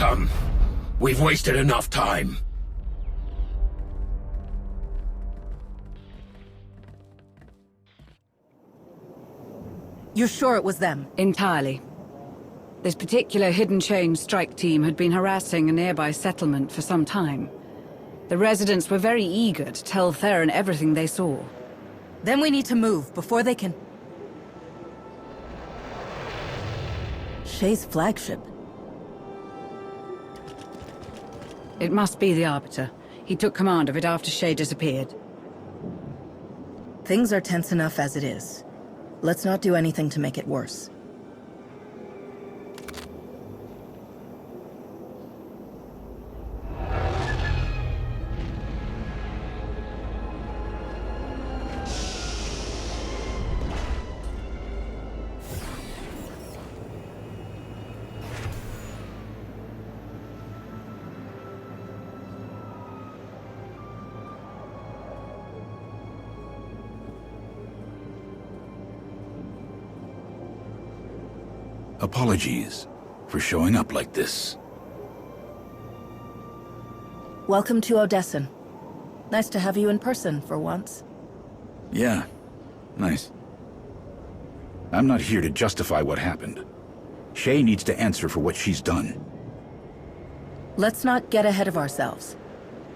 come. We've wasted enough time. You're sure it was them? Entirely. This particular hidden chain strike team had been harassing a nearby settlement for some time. The residents were very eager to tell Theron everything they saw. Then we need to move before they can... Shay's flagship. It must be the Arbiter. He took command of it after Shay disappeared. Things are tense enough as it is. Let's not do anything to make it worse. Apologies for showing up like this. Welcome to Odessen. Nice to have you in person for once. Yeah, nice. I'm not here to justify what happened. Shay needs to answer for what she's done. Let's not get ahead of ourselves.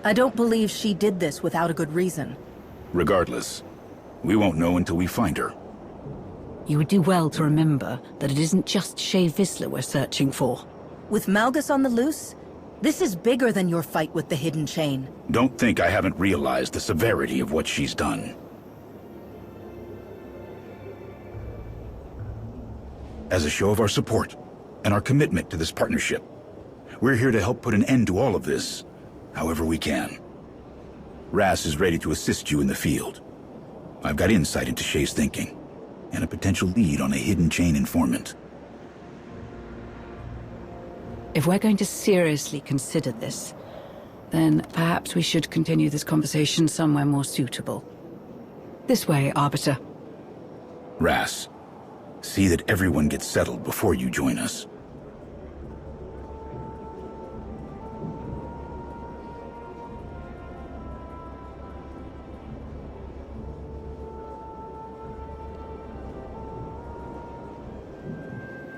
I don't believe she did this without a good reason. Regardless, we won't know until we find her. You would do well to remember that it isn't just Shay Vizsla we're searching for. With Malgus on the loose, this is bigger than your fight with the Hidden Chain. Don't think I haven't realized the severity of what she's done. As a show of our support and our commitment to this partnership, we're here to help put an end to all of this, however we can. Ras is ready to assist you in the field. I've got insight into Shay's thinking, and a potential lead on a Hidden Chain informant. If we're going to seriously consider this, then perhaps we should continue this conversation somewhere more suitable. This way, Arbiter. Ras, see that everyone gets settled before you join us.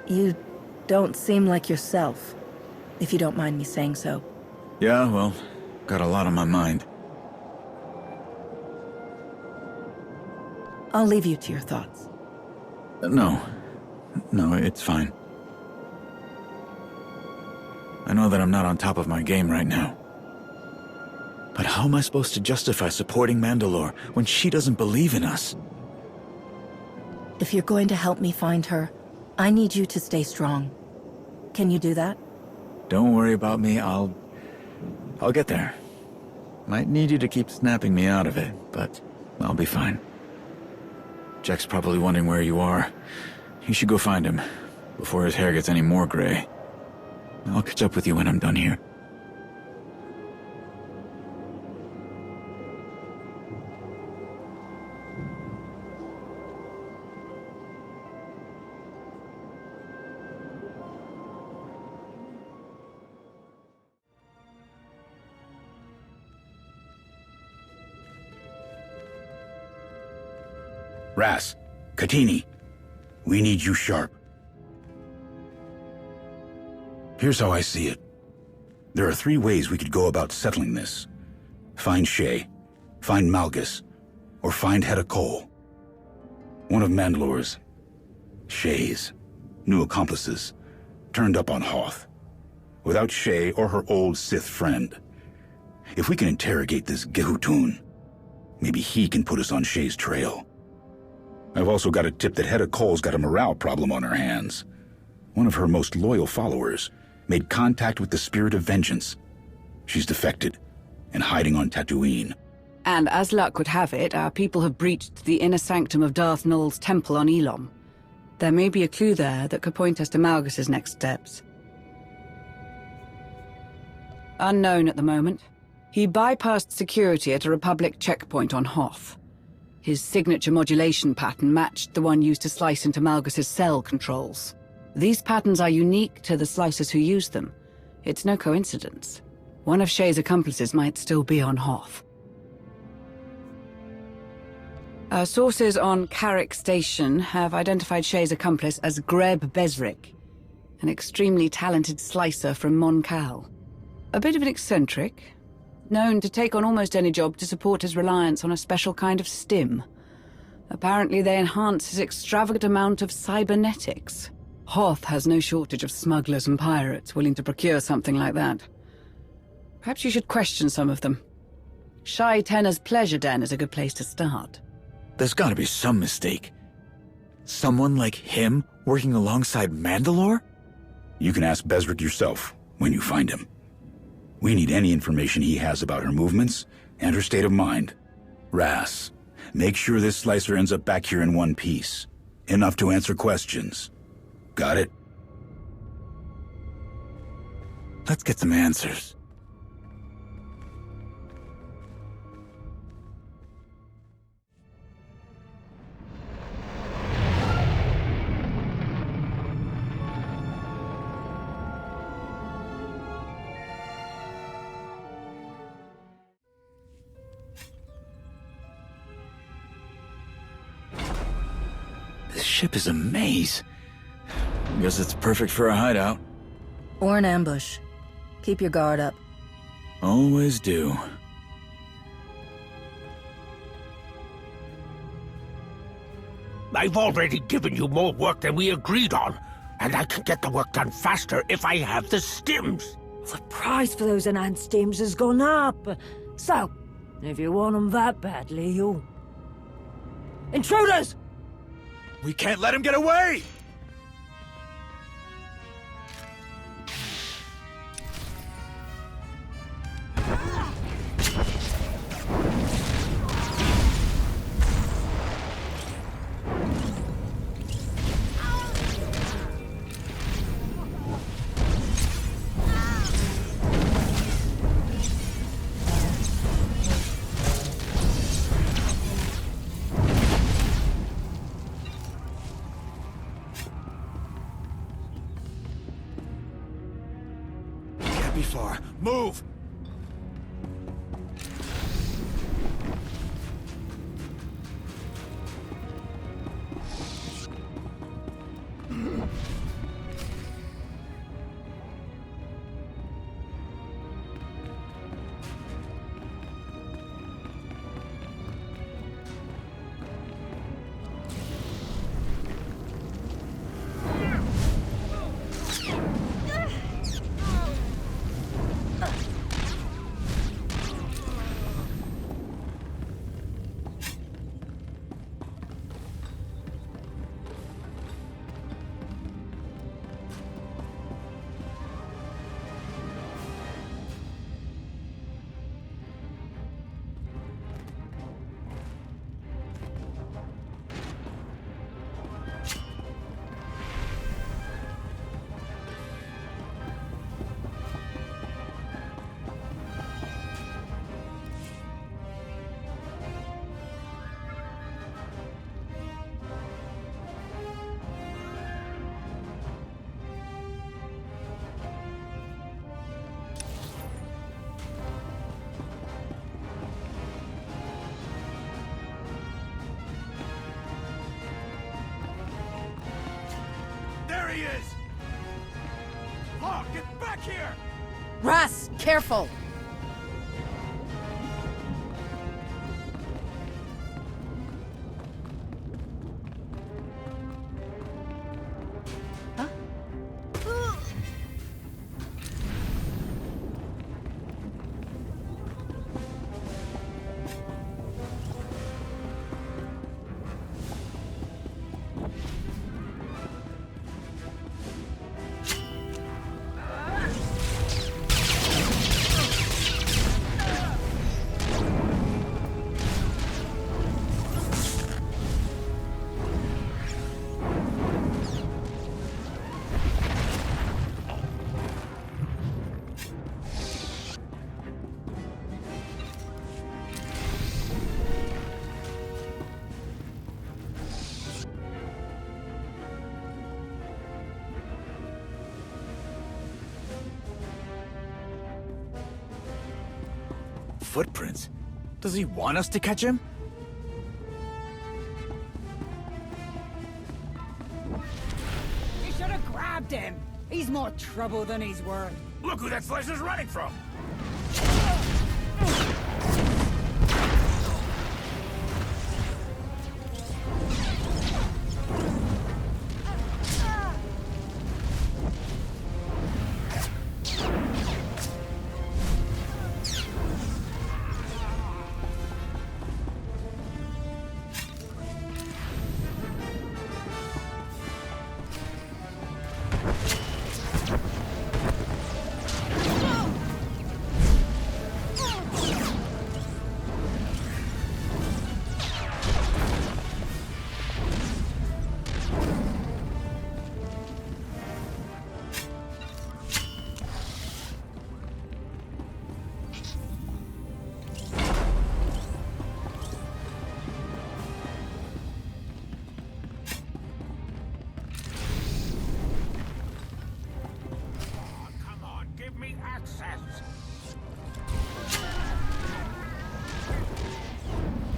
You don't seem like yourself, if you don't mind me saying so. Yeah, well, got a lot on my mind. I'll leave you to your thoughts. No, it's fine. I know that I'm not on top of my game right now. But how am I supposed to justify supporting Mandalore when she doesn't believe in us? If you're going to help me find her, I need you to stay strong. Can you do that? Don't worry about me, I'll get there. Might need you to keep snapping me out of it, but I'll be fine. Jack's probably wondering where you are. You should go find him, before his hair gets any more gray. I'll catch up with you when I'm done here. Ras, Katini, we need you sharp. Here's how I see it. There are 3 ways we could go about settling this. Find Shay, find Malgus, or find Hedda Cole. One of Mandalore's, Shay's, new accomplices, turned up on Hoth. Without Shay or her old Sith friend. If we can interrogate this Gehutun, maybe he can put us on Shay's trail. I've also got a tip that Hedda Cole's got a morale problem on her hands. One of her most loyal followers made contact with the Spirit of Vengeance. She's defected and hiding on Tatooine. And as luck would have it, our people have breached the inner sanctum of Darth Nul's temple on Elom. There may be a clue there that could point us to Malgus's next steps. Unknown at the moment. He bypassed security at a Republic checkpoint on Hoth. His signature modulation pattern matched the one used to slice into Malgus's cell controls. These patterns are unique to the slicers who use them, It's no coincidence. One of Shay's accomplices might still be on Hoth. Our sources on Carrick Station have identified Shay's accomplice as Greb Besrick, an extremely talented slicer from Mon Cal. A bit of an eccentric, known to take on almost any job to support his reliance on a special kind of stim. Apparently they enhance his extravagant amount of cybernetics. Hoth has no shortage of smugglers and pirates willing to procure something like that. Perhaps you should question some of them. Shai Tenna's Pleasure Den is a good place to start. There's gotta be some mistake. Someone like him working alongside Mandalore? You can ask Besrick yourself when you find him. We need any information he has about her movements and her state of mind. Ras, make sure this slicer ends up back here in one piece. Enough to answer questions. Got it? Let's get some answers. This ship is a maze. Guess it's perfect for a hideout. Or an ambush. Keep your guard up. Always do. I've already given you more work than we agreed on, and I can get the work done faster if I have the stims. The price for those enhanced stims has gone up. So, if you want them that badly, you... Intruders! We can't let him get away! Be far. Move! He is! Hawk, get back here! Ras, careful! footprints. Does he want us to catch him? You should have grabbed him. He's more trouble than he's worth. Look who that slicer's running from!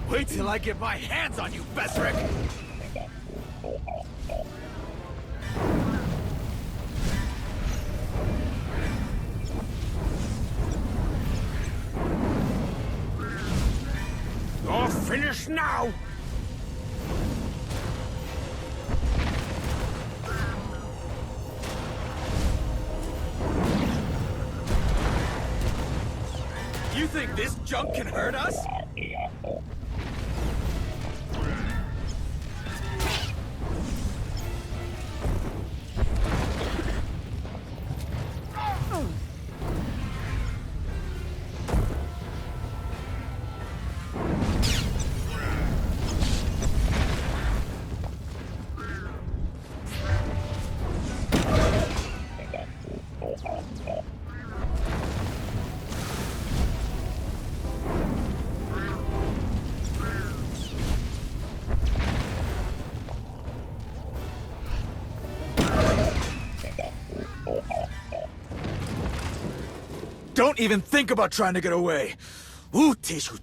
Wait till I get my hands on you, Besrick! You're finished now! You think this junk can hurt us? Don't even think about trying to get away.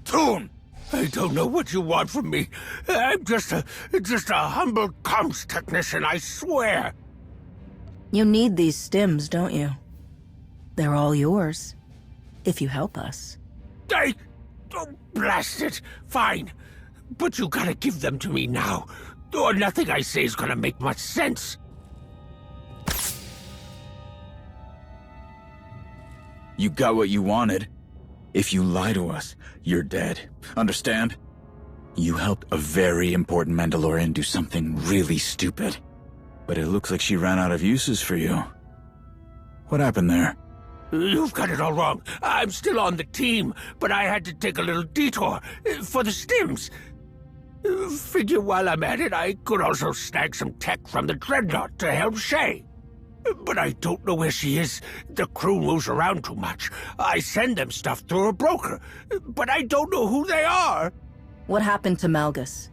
Tune. I don't know what you want from me. I'm just a humble comms technician, I swear. You need these stims, don't you? They're all yours, if you help us. Oh, blast it. Fine. But you gotta give them to me now, or nothing I say is gonna make much sense. You got what you wanted. If you lie to us, you're dead. Understand? You helped a very important Mandalorian do something really stupid. But it looks like she ran out of uses for you. What happened there? You've got it all wrong. I'm still on the team, but I had to take a little detour for the stims. Figure while I'm at it, I could also snag some tech from the Dreadnought to help Shay. But I don't know where she is. The crew moves around too much. I send them stuff through a broker, but I don't know who they are. What happened to Malgus?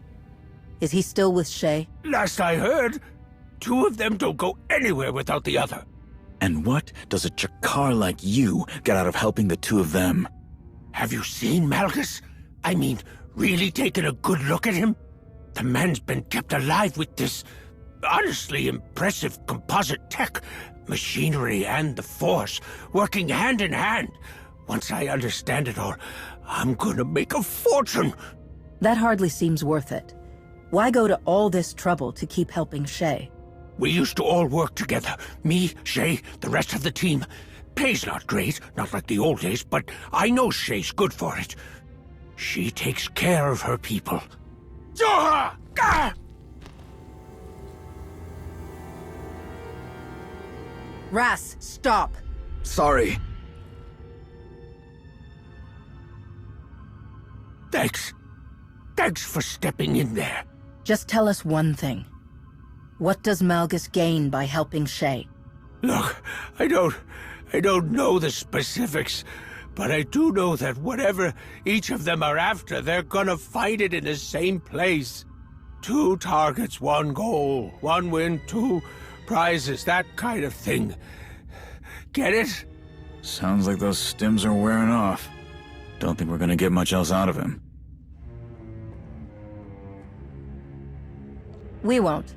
Is he still with Shay? Last I heard, two of them don't go anywhere without the other. And what does a Jakar like you get out of helping the two of them? Have you seen Malgus? I mean, really taken a good look at him? The man's been kept alive with this honestly impressive composite tech, machinery and the Force, working hand in hand. Once I understand it all, I'm gonna make a fortune. That hardly seems worth it. Why go to all this trouble to keep helping Shay? We used to all work together. Me, Shay, the rest of the team. Pay's not great, not like the old days, but I know Shay's good for it. She takes care of her people. Zoha! Gah! Ras, stop! Sorry. Thanks. Thanks for stepping in there. Just tell us one thing. What does Malgus gain by helping Shay? Look, I don't know the specifics, but I do know that whatever each of them are after, they're gonna find it in the same place. 2 targets, 1 goal, 1 win, 2 prizes, that kind of thing. Get it? Sounds like those stims are wearing off. Don't think we're gonna get much else out of him. We won't.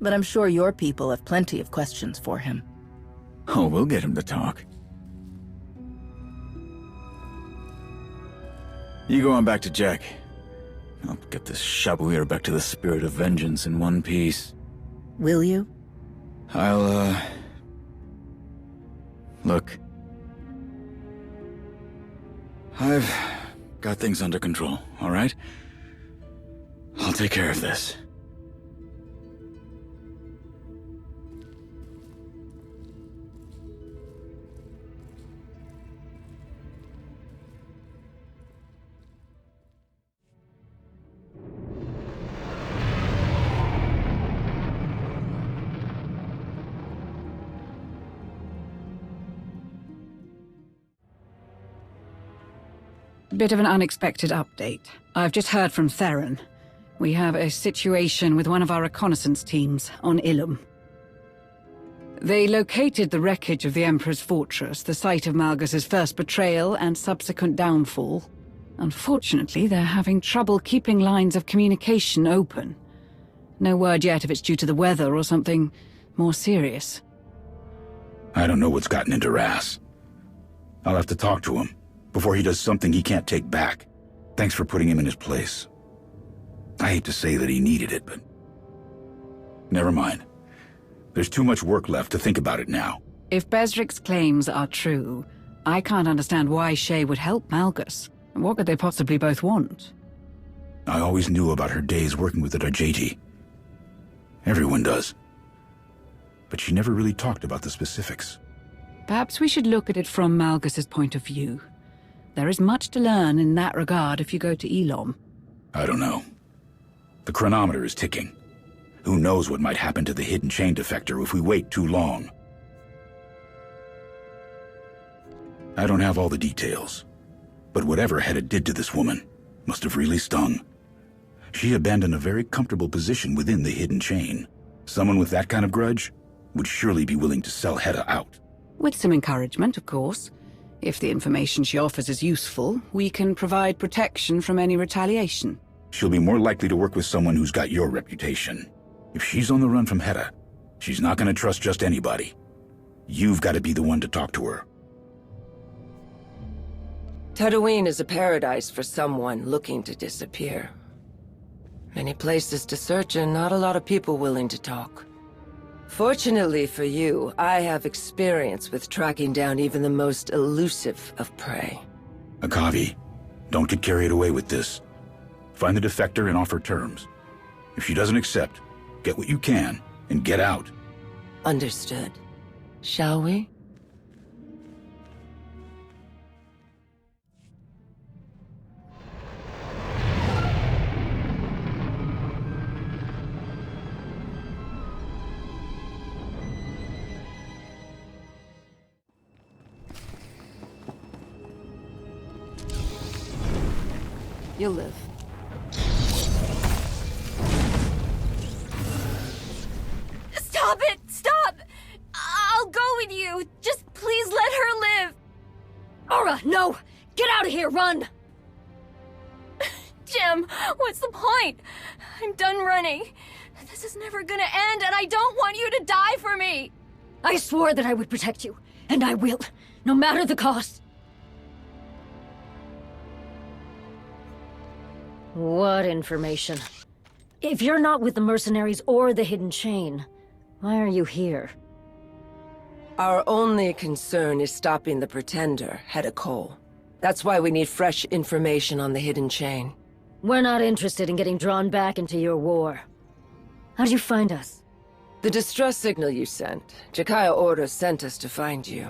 But I'm sure your people have plenty of questions for him. Oh, we'll get him to talk. You go on back to Jack. I'll get this Shabuir back to the spirit of vengeance in one piece. Will you? Look. I've got things under control, all right? I'll take care of this. Bit of an unexpected update. I've just heard from Theron. We have a situation with one of our reconnaissance teams on Ilum. They located the wreckage of the Emperor's fortress, the site of Malgus's first betrayal and subsequent downfall. Unfortunately, they're having trouble keeping lines of communication open. No word yet if it's due to the weather or something more serious. I don't know what's gotten into Ras. I'll have to talk to him before he does something he can't take back. Thanks for putting him in his place. I hate to say that he needed it, but... never mind. There's too much work left to think about it now. If Bezric's claims are true, I can't understand why Shay would help Malgus. What could they possibly both want? I always knew about her days working with the Darjeti. Everyone does. But she never really talked about the specifics. Perhaps we should look at it from Malgus's point of view. There is much to learn in that regard if you go to Elom. I don't know. The chronometer is ticking. Who knows what might happen to the hidden chain defector if we wait too long. I don't have all the details, but whatever Hedda did to this woman must have really stung. She abandoned a very comfortable position within the hidden chain. Someone with that kind of grudge would surely be willing to sell Hedda out. With some encouragement, of course. If the information she offers is useful, we can provide protection from any retaliation. She'll be more likely to work with someone who's got your reputation. If she's on the run from Hedda, she's not going to trust just anybody. You've got to be the one to talk to her. Tatooine is a paradise for someone looking to disappear. Many places to search and not a lot of people willing to talk. Fortunately for you, I have experience with tracking down even the most elusive of prey. Akavi, don't get carried away with this. Find the defector and offer terms. If she doesn't accept, get what you can and get out. Understood. Shall we? You'll live. Stop it! Stop! I'll go with you. Just please let her live. Aura, no! Get out of here, run! Jim, what's the point? I'm done running. This is never gonna end, and I don't want you to die for me! I swore that I would protect you, and I will, no matter the cost. What information? If you're not with the mercenaries or the hidden chain, why are you here? Our only concern is stopping the Pretender, Hedda Cole. That's why we need fresh information on the hidden chain. We're not interested in getting drawn back into your war. How'd you find us? The distress signal you sent. Jakaya Ordo sent us to find you.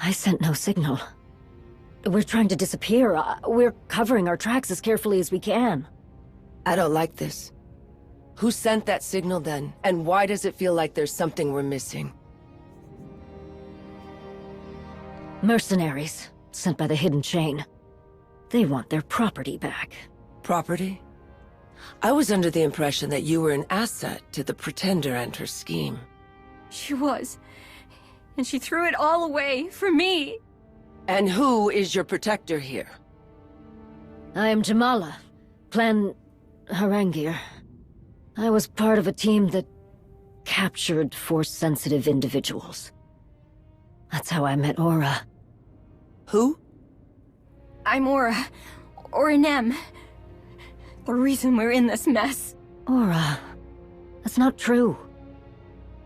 I sent no signal. We're trying to disappear. We're covering our tracks as carefully as we can. I don't like this. Who sent that signal then? And why does it feel like there's something we're missing? Mercenaries, sent by the hidden chain. They want their property back. Property? I was under the impression that you were an asset to the Pretender and her scheme. She was. And she threw it all away for me. And who is your protector here? I am Jamala, Clan Harangir. I was part of a team that captured Force-sensitive individuals. That's how I met Aura. Who? I'm Aura. Aura Nem. The reason we're in this mess. Aura. That's not true.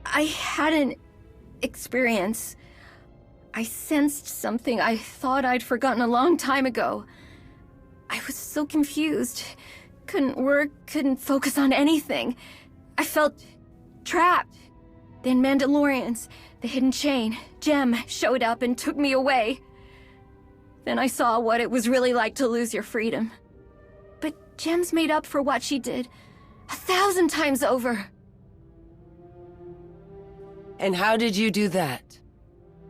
I had an experience. I sensed something I thought I'd forgotten a long time ago. I was so confused. Couldn't work, couldn't focus on anything. I felt trapped. Then Mandalorians, the hidden chain, Gem, showed up and took me away. Then I saw what it was really like to lose your freedom. But Gem's made up for what she did 1,000 times over. And how did you do that?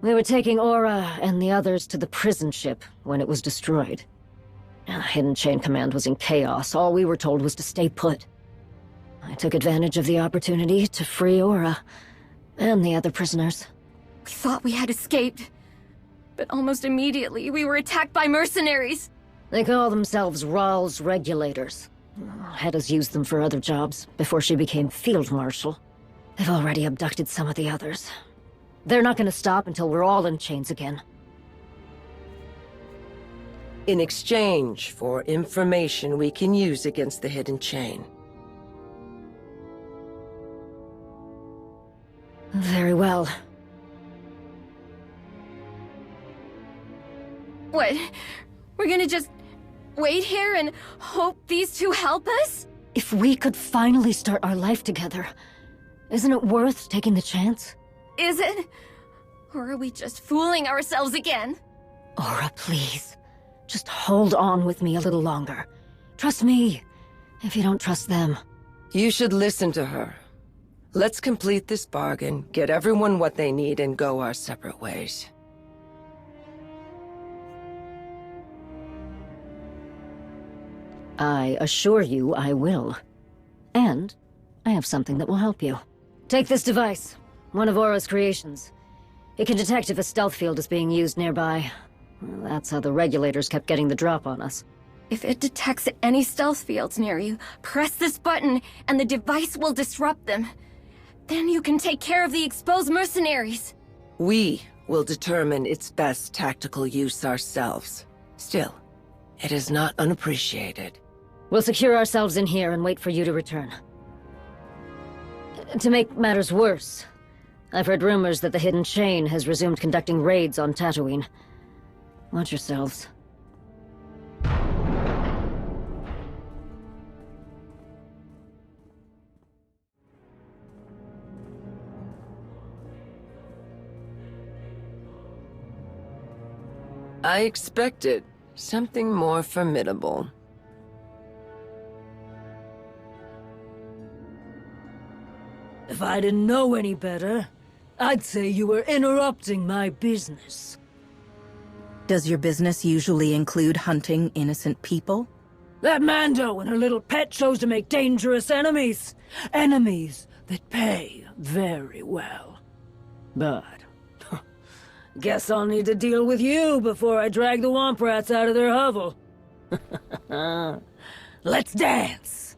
We were taking Aura and the others to the prison ship when it was destroyed. Hidden Chain Command was in chaos. All we were told was to stay put. I took advantage of the opportunity to free Aura and the other prisoners. We thought we had escaped, but almost immediately we were attacked by mercenaries. They call themselves Rawls Regulators. Had us use them for other jobs before she became Field Marshal. They've already abducted some of the others. They're not gonna stop until we're all in chains again. In exchange for information we can use against the Hidden Chain. Very well. What? We're gonna just wait here and hope these two help us? If we could finally start our life together, isn't it worth taking the chance? Is it? Or are we just fooling ourselves again? Aura, please. Just hold on with me a little longer. Trust me, if you don't trust them. You should listen to her. Let's complete this bargain, get everyone what they need, and go our separate ways. I assure you I will. And I have something that will help you. Take this device, one of Aura's creations. It can detect if a stealth field is being used nearby. Well, that's how the regulators kept getting the drop on us. If it detects any stealth fields near you, press this button and the device will disrupt them. Then you can take care of the exposed mercenaries. We will determine its best tactical use ourselves. Still, it is not unappreciated. We'll secure ourselves in here and wait for you to return. To make matters worse, I've heard rumors that the Hidden Chain has resumed conducting raids on Tatooine. Watch yourselves. I expected something more formidable. If I didn't know any better, I'd say you were interrupting my business. Does your business usually include hunting innocent people? That Mando and her little pet chose to make dangerous enemies. Enemies that pay very well. But guess I'll need to deal with you before I drag the Womp Rats out of their hovel. Let's dance!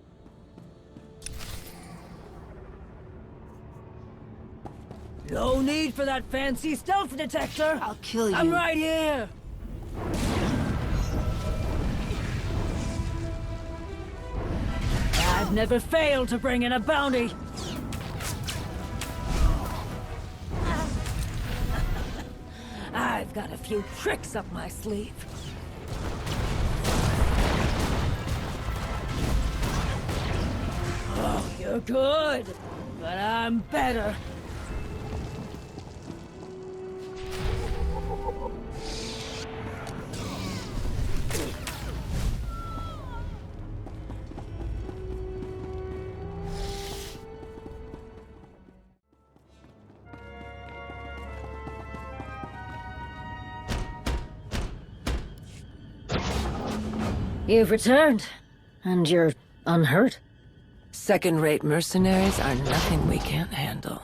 No need for that fancy stealth detector! I'll kill you. I'm right here! I've never failed to bring in a bounty! I've got a few tricks up my sleeve. Oh, you're good, but I'm better. You've returned, and you're unhurt. Second-rate mercenaries are nothing we can't handle.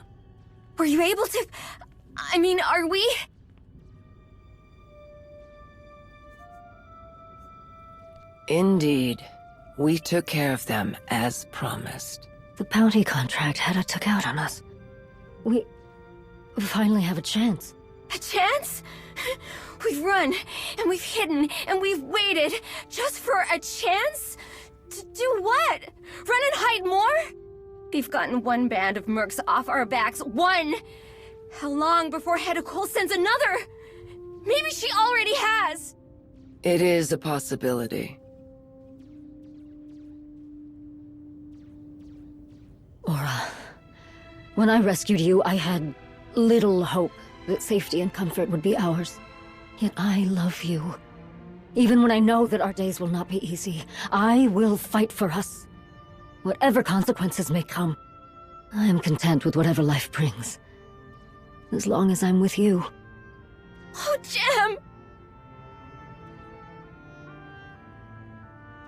Were you able to... I mean, are we... Indeed. We took care of them as promised. The bounty contract Hedda took out on us. We finally have a chance. A chance? We've run, and we've hidden, and we've waited, just for a chance? To do what? Run and hide more? We've gotten one band of mercs off our backs. One! How long before Hedda Cole sends another? Maybe she already has! It is a possibility. Aura, when I rescued you, I had little hope that safety and comfort would be ours. Yet I love you. Even when I know that our days will not be easy, I will fight for us. Whatever consequences may come, I am content with whatever life brings. As long as I'm with you. Oh, Jem!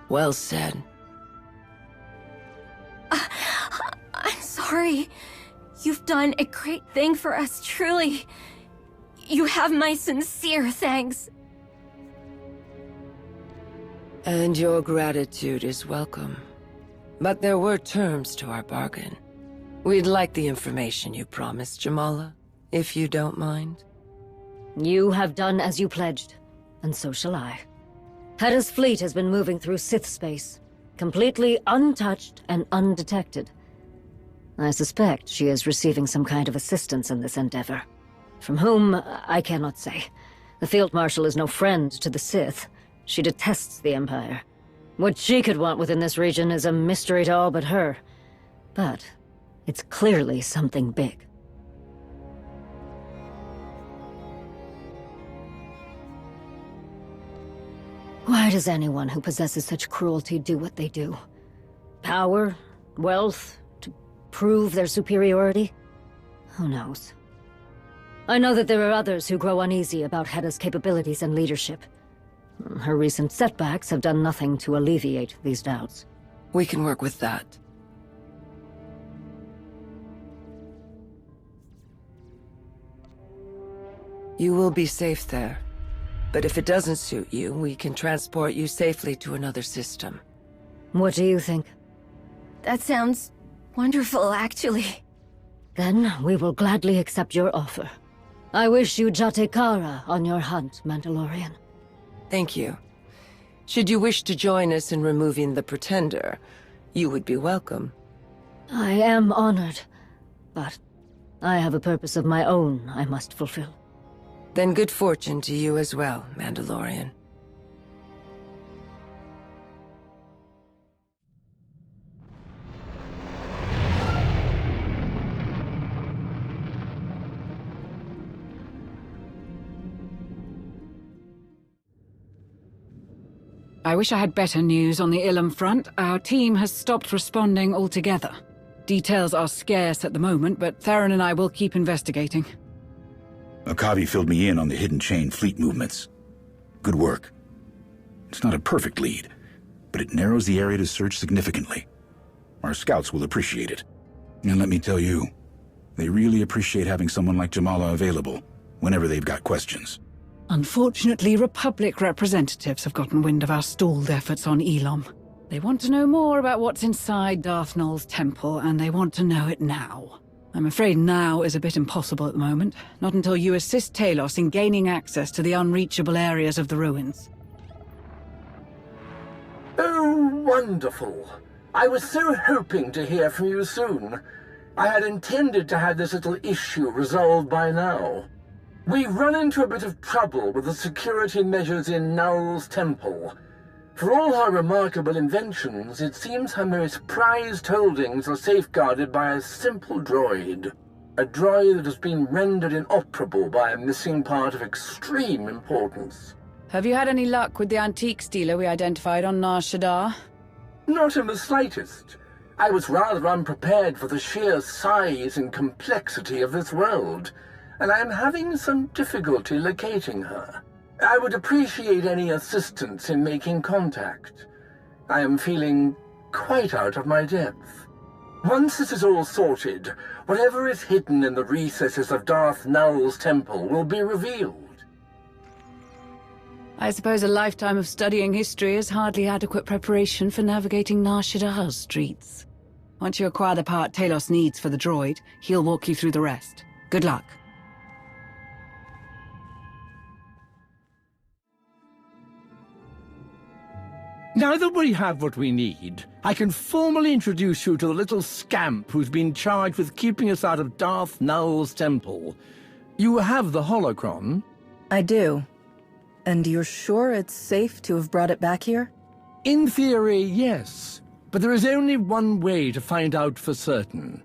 Well said. I'm sorry. You've done a great thing for us, truly. You have my sincere thanks. And your gratitude is welcome. But there were terms to our bargain. We'd like the information you promised, Jamala, if you don't mind. You have done as you pledged, and so shall I. Hedda's fleet has been moving through Sith space, completely untouched and undetected. I suspect she is receiving some kind of assistance in this endeavor. From whom, I cannot say. The Field Marshal is no friend to the Sith. She detests the Empire. What she could want within this region is a mystery to all but her. But it's clearly something big. Why does anyone who possesses such cruelty do what they do? Power? Wealth? To prove their superiority? Who knows? I know that there are others who grow uneasy about Hedda's capabilities and leadership. Her recent setbacks have done nothing to alleviate these doubts. We can work with that. You will be safe there. But if it doesn't suit you, we can transport you safely to another system. What do you think? That sounds wonderful, actually. Then we will gladly accept your offer. I wish you Jatekara on your hunt, Mandalorian. Thank you. Should you wish to join us in removing the Pretender, you would be welcome. I am honored, but I have a purpose of my own I must fulfill. Then good fortune to you as well, Mandalorian. I wish I had better news on the Ilum front. Our team has stopped responding altogether. Details are scarce at the moment, but Theron and I will keep investigating. Akavi filled me in on the hidden chain fleet movements. Good work. It's not a perfect lead, but it narrows the area to search significantly. Our scouts will appreciate it. And let me tell you, they really appreciate having someone like Jamala available whenever they've got questions. Unfortunately, Republic representatives have gotten wind of our stalled efforts on Elom. They want to know more about what's inside Darth Nul's temple, and they want to know it now. I'm afraid now is a bit impossible at the moment, not until you assist Talos in gaining access to the unreachable areas of the ruins. Oh, wonderful. I was so hoping to hear from you soon. I had intended to have this little issue resolved by now. We've run into a bit of trouble with the security measures in Nul's temple. For all her remarkable inventions, it seems her most prized holdings are safeguarded by a simple droid. A droid that has been rendered inoperable by a missing part of extreme importance. Have you had any luck with the antiques dealer we identified on Nar Shaddaa? Not in the slightest. I was rather unprepared for the sheer size and complexity of this world, and I am having some difficulty locating her. I would appreciate any assistance in making contact. I am feeling quite out of my depth. Once this is all sorted, whatever is hidden in the recesses of Darth Nul's temple will be revealed. I suppose a lifetime of studying history is hardly adequate preparation for navigating Nar Shaddah's streets. Once you acquire the part Talos needs for the droid, he'll walk you through the rest. Good luck. Now that we have what we need, I can formally introduce you to the little scamp who's been charged with keeping us out of Darth Null's temple. You have the holocron? I do. And you're sure it's safe to have brought it back here? In theory, yes. But there is only one way to find out for certain.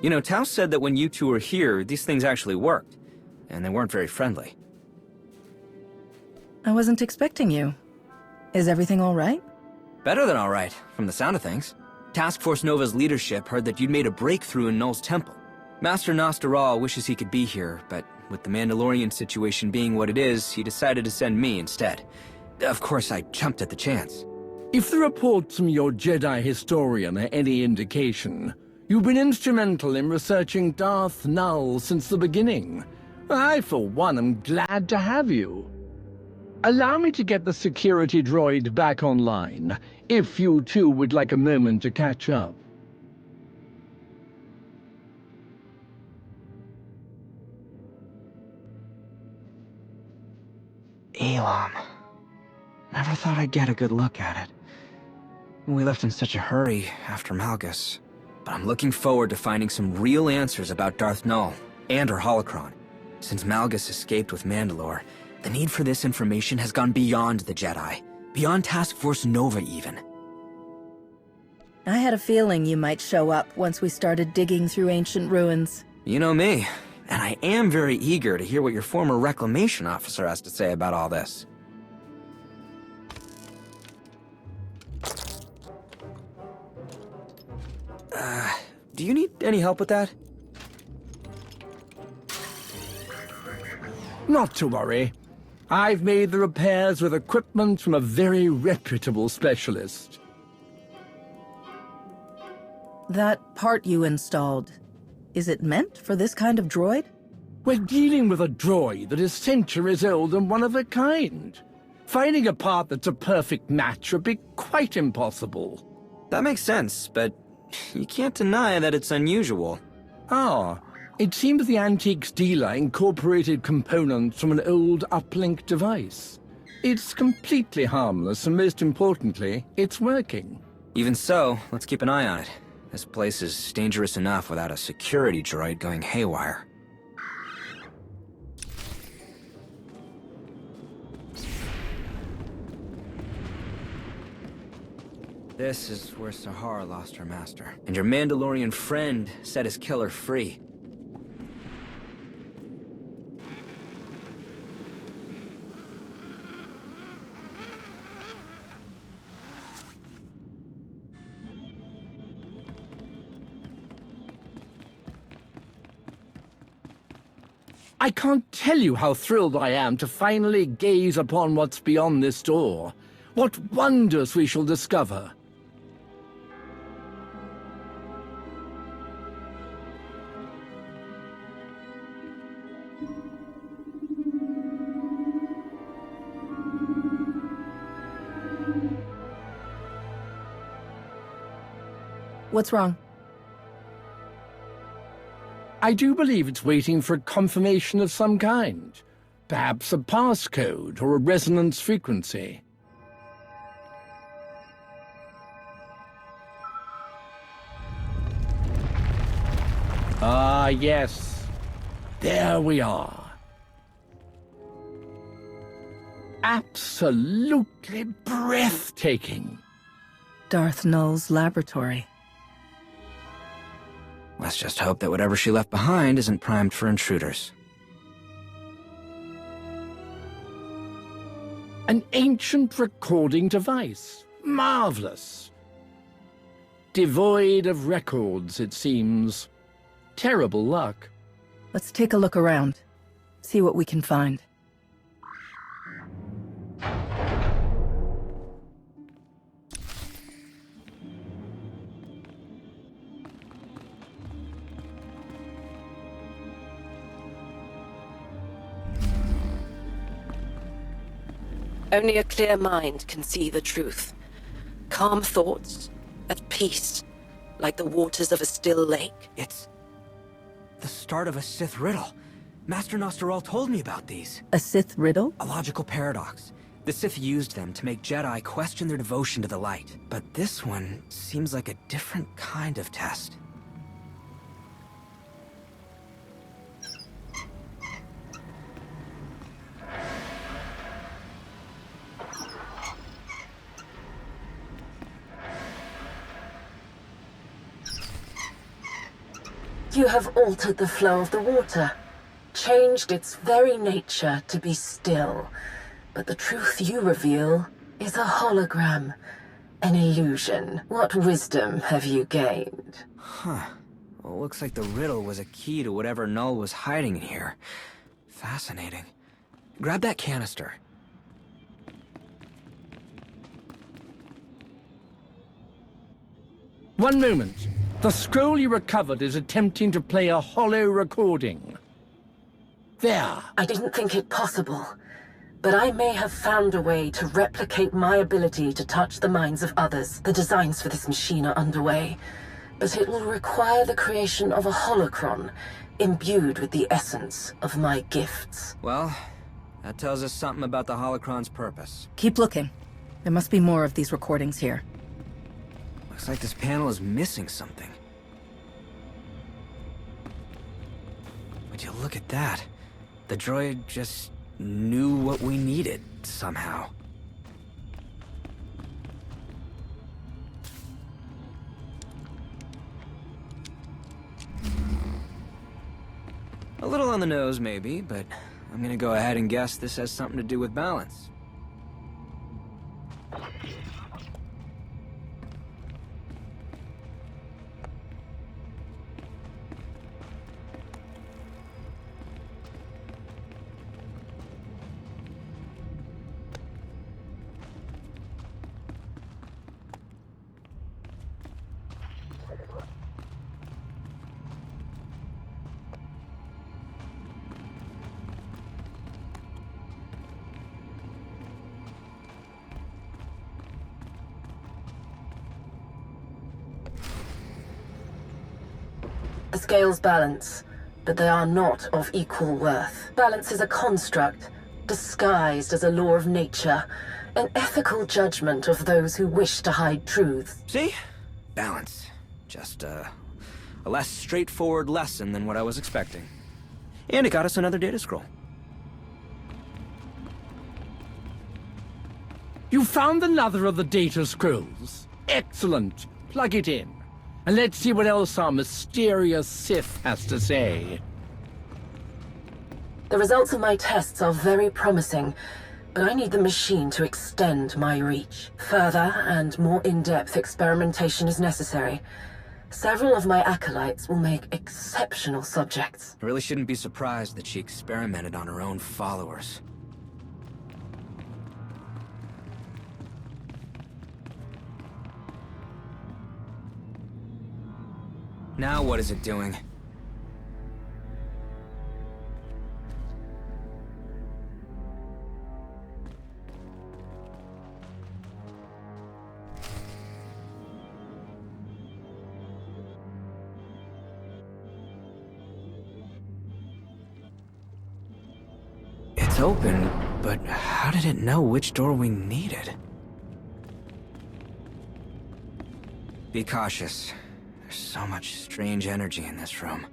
You know, Tao said that when you two were here, these things actually worked. And they weren't very friendly. I wasn't expecting you. Is everything all right? Better than all right, from the sound of things. Task Force Nova's leadership heard that you'd made a breakthrough in Null's temple. Master Nostaral wishes he could be here, but with the Mandalorian situation being what it is, he decided to send me instead. Of course, I jumped at the chance. If the reports from your Jedi historian are any indication, you've been instrumental in researching Darth Null since the beginning. I, for one, am glad to have you. Allow me to get the security droid back online, if you two would like a moment to catch up. Elam. Never thought I'd get a good look at it. We left in such a hurry after Malgus. But I'm looking forward to finding some real answers about Darth Null and her holocron. Since Malgus escaped with Mandalore, the need for this information has gone beyond the Jedi. Beyond Task Force Nova, even. I had a feeling you might show up once we started digging through ancient ruins. You know me, and I am very eager to hear what your former reclamation officer has to say about all this. Do you need any help with that? Not to worry. I've made the repairs with equipment from a very reputable specialist. That part you installed, is it meant for this kind of droid? We're dealing with a droid that is centuries old and one of a kind. Finding a part that's a perfect match would be quite impossible. That makes sense, but you can't deny that it's unusual. Ah, it seems the antiques dealer incorporated components from an old uplink device. It's completely harmless, and most importantly, it's working. Even so, let's keep an eye on it. This place is dangerous enough without a security droid going haywire. This is where Sahara lost her master, and your Mandalorian friend set his killer free. I can't tell you how thrilled I am to finally gaze upon what's beyond this door. What wonders we shall discover. What's wrong? I do believe it's waiting for a confirmation of some kind. Perhaps a passcode or a resonance frequency. Ah, yes. There we are. Absolutely breathtaking. Darth Null's laboratory. Let's just hope that whatever she left behind isn't primed for intruders. An ancient recording device. Marvelous. Devoid of records, it seems. Terrible luck. Let's take a look around. See what we can find. Only a clear mind can see the truth. Calm thoughts, at peace, like the waters of a still lake. It's the start of a Sith riddle. Master Nosterol told me about these. A Sith riddle? A logical paradox. The Sith used them to make Jedi question their devotion to the light. But this one seems like a different kind of test. You have altered the flow of the water, changed its very nature to be still. But the truth you reveal is a hologram, an illusion. What wisdom have you gained? Huh. Well, looks like the riddle was a key to whatever Null was hiding in here. Fascinating. Grab that canister. One moment. The scroll you recovered is attempting to play a hollow recording. There. I didn't think it possible, but I may have found a way to replicate my ability to touch the minds of others. The designs for this machine are underway, but it will require the creation of a holocron imbued with the essence of my gifts. Well, that tells us something about the holocron's purpose. Keep looking. There must be more of these recordings here. Looks like this panel is missing something. Would you look at that? The droid just knew what we needed, somehow. A little on the nose, maybe, but I'm gonna go ahead and guess this has something to do with balance. The scales balance, but they are not of equal worth. Balance is a construct, disguised as a law of nature, an ethical judgment of those who wish to hide truths. See? Balance. Just, a less straightforward lesson than what I was expecting. And it got us another data scroll. You found another of the data scrolls. Excellent. Plug it in. And let's see what else our mysterious Sith has to say. The results of my tests are very promising, but I need the machine to extend my reach. Further and more in-depth experimentation is necessary. Several of my acolytes will make exceptional subjects. I really shouldn't be surprised that she experimented on her own followers. Now what is it doing? It's open, but how did it know which door we needed? Be cautious. There's so much strange energy in this room.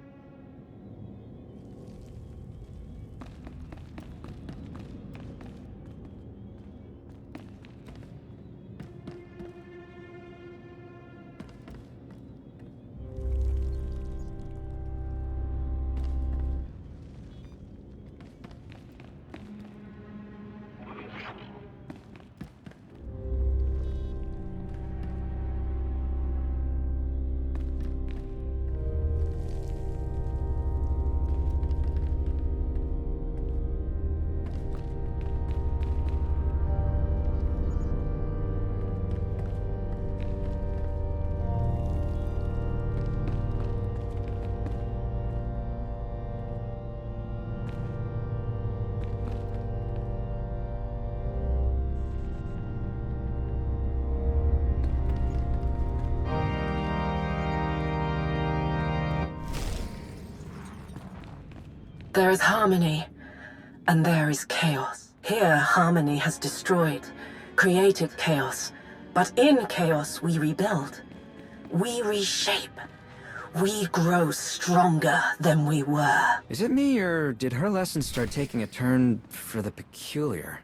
There is harmony, and there is chaos. Here, harmony has destroyed, created chaos. But in chaos, we rebuild. We reshape. We grow stronger than we were. Is it me, or did her lessons start taking a turn for the peculiar?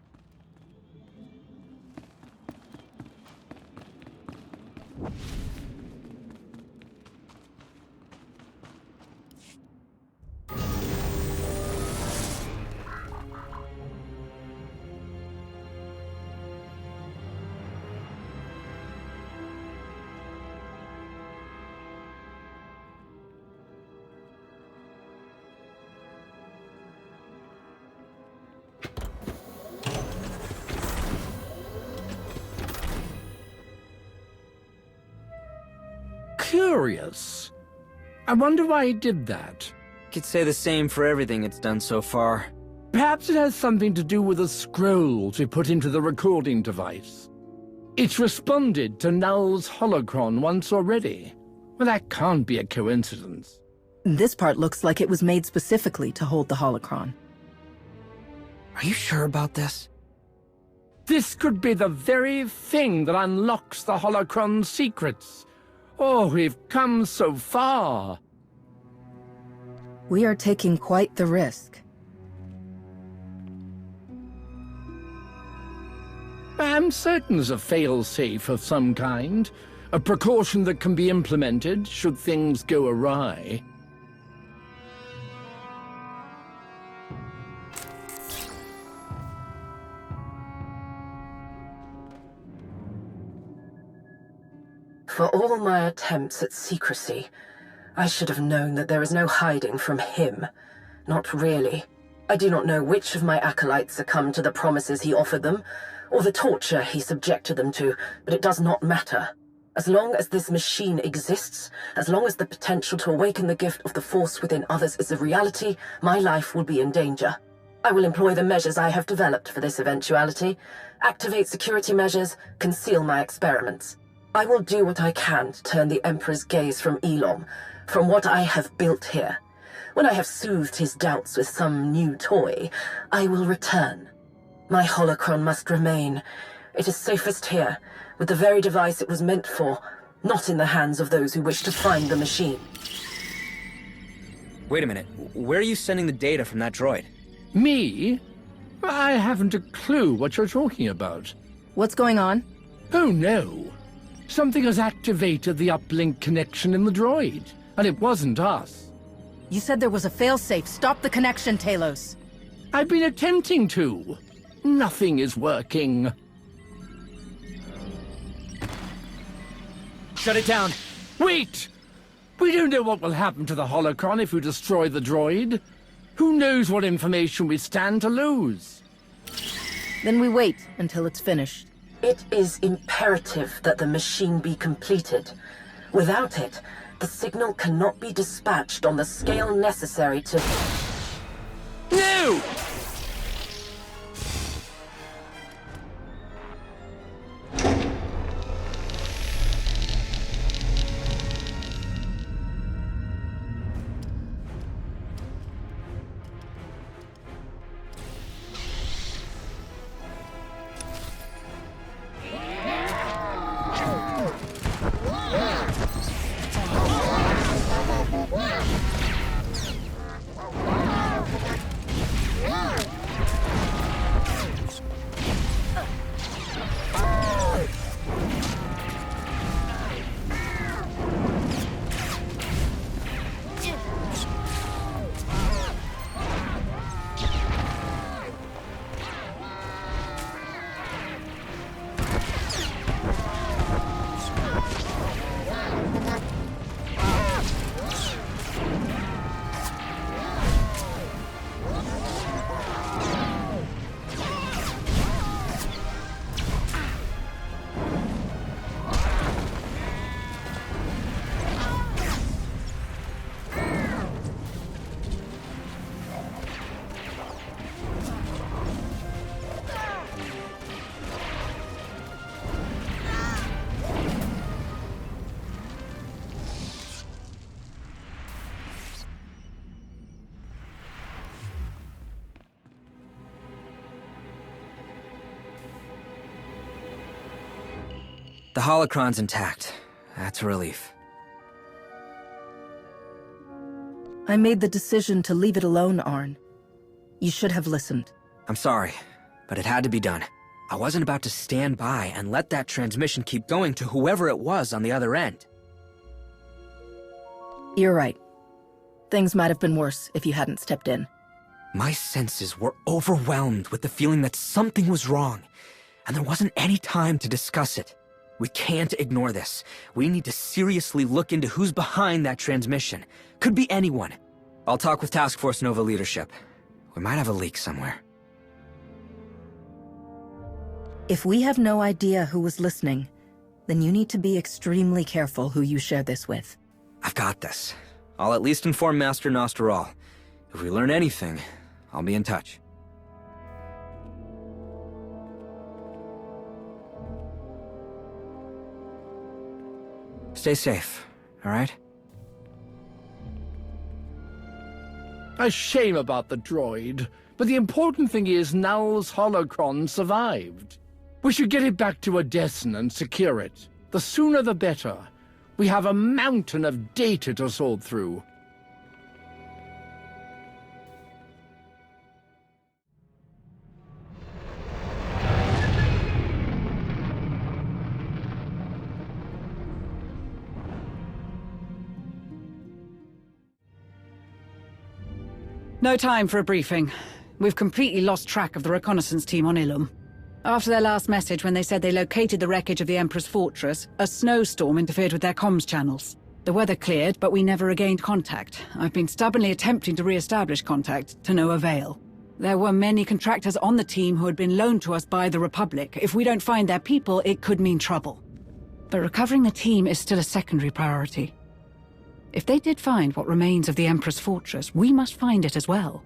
Curious. I wonder why he did that. Could say the same for everything it's done so far. Perhaps it has something to do with the scrolls we put into the recording device. It's responded to Null's holocron once already. Well, that can't be a coincidence. This part looks like it was made specifically to hold the holocron. Are you sure about this? This could be the very thing that unlocks the holocron's secrets. Oh, we've come so far. We are taking quite the risk. I'm certain there's a fail-safe of some kind. A precaution that can be implemented should things go awry. For all my attempts at secrecy, I should have known that there is no hiding from him. Not really. I do not know which of my acolytes succumbed to the promises he offered them, or the torture he subjected them to, but it does not matter. As long as this machine exists, as long as the potential to awaken the gift of the Force within others is a reality, my life will be in danger. I will employ the measures I have developed for this eventuality, activate security measures, conceal my experiments. I will do what I can to turn the Emperor's gaze from Elom, from what I have built here. When I have soothed his doubts with some new toy, I will return. My holocron must remain. It is safest here, with the very device it was meant for, not in the hands of those who wish to find the machine. Wait a minute. Where are you sending the data from that droid? Me? I haven't a clue what you're talking about. What's going on? Oh no. Something has activated the uplink connection in the droid, and it wasn't us. You said there was a failsafe. Stop the connection, Talos. I've been attempting to. Nothing is working. Shut it down! Wait! We don't know what will happen to the holocron if we destroy the droid. Who knows what information we stand to lose? Then we wait until it's finished. It is imperative that the machine be completed. Without it, the signal cannot be dispatched on the scale necessary to... No! The holocron's intact. That's a relief. I made the decision to leave it alone, Arn. You should have listened. I'm sorry, but it had to be done. I wasn't about to stand by and let that transmission keep going to whoever it was on the other end. You're right. Things might have been worse if you hadn't stepped in. My senses were overwhelmed with the feeling that something was wrong, and there wasn't any time to discuss it. We can't ignore this. We need to seriously look into who's behind that transmission. Could be anyone. I'll talk with Task Force Nova leadership. We might have a leak somewhere. If we have no idea who was listening, then you need to be extremely careful who you share this with. I've got this. I'll at least inform Master Nosteral. If we learn anything, I'll be in touch. Stay safe, all right? A shame about the droid, but the important thing is Null's holocron survived. We should get it back to Odessen and secure it. The sooner the better. We have a mountain of data to sort through. No time for a briefing. We've completely lost track of the reconnaissance team on Ilum. After their last message when they said they located the wreckage of the Emperor's fortress, a snowstorm interfered with their comms channels. The weather cleared, but we never regained contact. I've been stubbornly attempting to re-establish contact, to no avail. There were many contractors on the team who had been loaned to us by the Republic. If we don't find their people, it could mean trouble. But recovering the team is still a secondary priority. If they did find what remains of the Emperor's fortress, we must find it as well.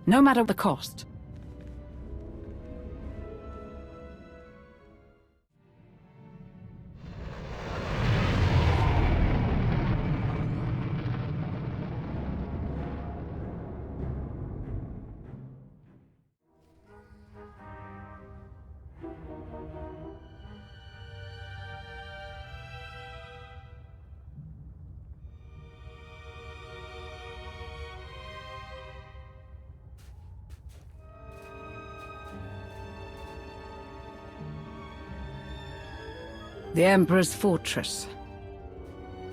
No matter the cost. The Emperor's fortress.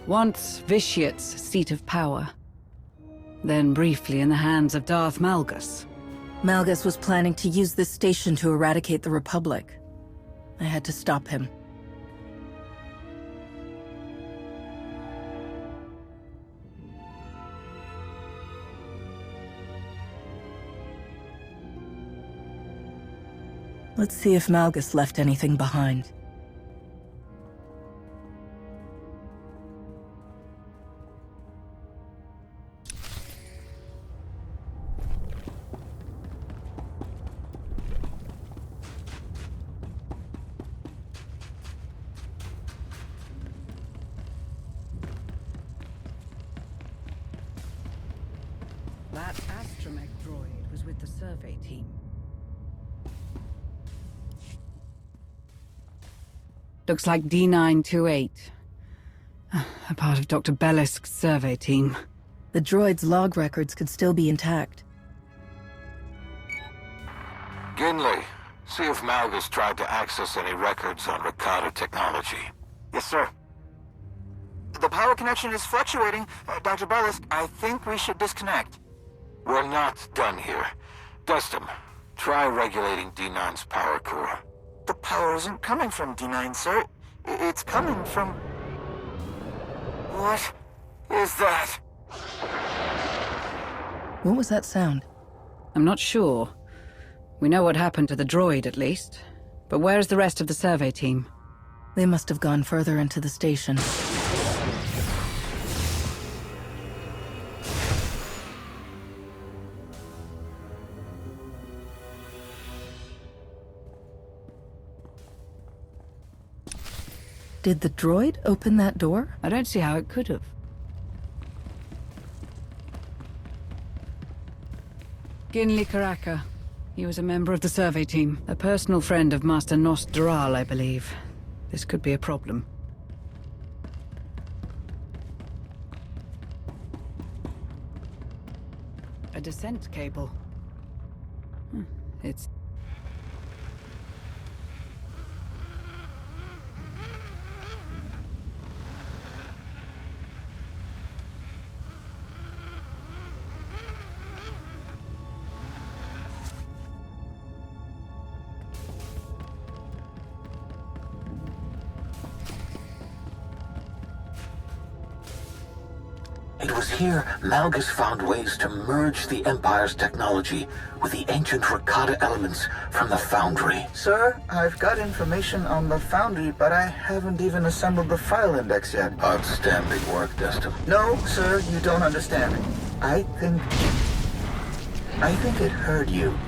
Once Vitiate's seat of power. Then briefly in the hands of Darth Malgus. Malgus was planning to use this station to eradicate the Republic. I had to stop him. Let's see if Malgus left anything behind. That astromech droid was with the survey team. Looks like D928. A part of Dr. Bellisk's survey team. The droid's log records could still be intact. Ginley, see if Malgus tried to access any records on Rakata technology. Yes, sir. The power connection is fluctuating. Dr. Bellisk, I think we should disconnect. We're not done here. Dustin, try regulating D9's power core. The power isn't coming from D9, sir. It's coming from... What is that? What was that sound? I'm not sure. We know what happened to the droid, at least. But where's the rest of the survey team? They must have gone further into the station. Did the droid open that door? I don't see how it could have. Ginley Karaka. He was a member of the survey team. A personal friend of Master Nosteral, I believe. This could be a problem. A descent cable. It's... It was here Malgus found ways to merge the Empire's technology with the ancient Rakata elements from the Foundry. Sir, I've got information on the Foundry, but I haven't even assembled the file index yet. Outstanding work, Destin. No, sir, you don't understand. I think it heard you.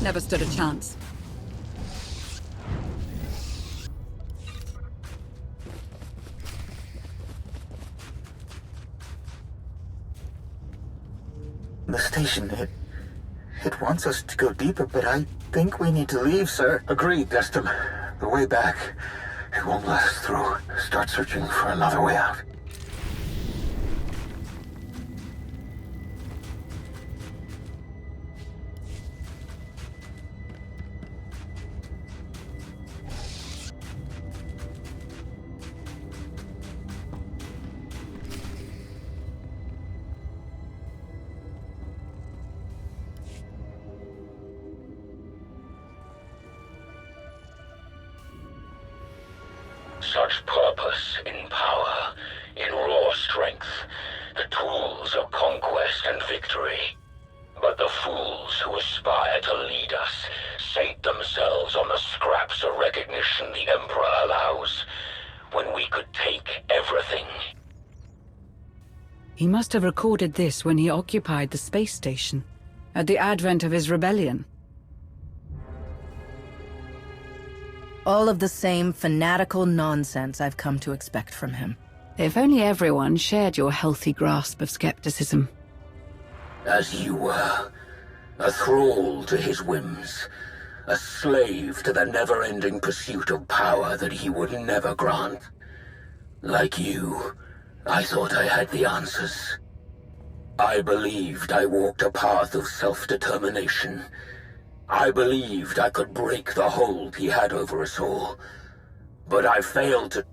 Never stood a chance. The station, it wants us to go deeper, but I think we need to leave, sir. Agreed, Destin. The way back, it won't let us through. Start searching for another way out. Such purpose in power, in raw strength, the tools of conquest and victory. But the fools who aspire to lead us sate themselves on the scraps of recognition the Emperor allows, when we could take everything. He must have recorded this when he occupied the space station, at the advent of his rebellion. All of the same fanatical nonsense I've come to expect from him. If only everyone shared your healthy grasp of skepticism. As you were, a thrall to his whims, a slave to the never-ending pursuit of power that he would never grant. Like you, I thought I had the answers. I believed I walked a path of self-determination. I believed I could break the hold he had over us all. But I failed to...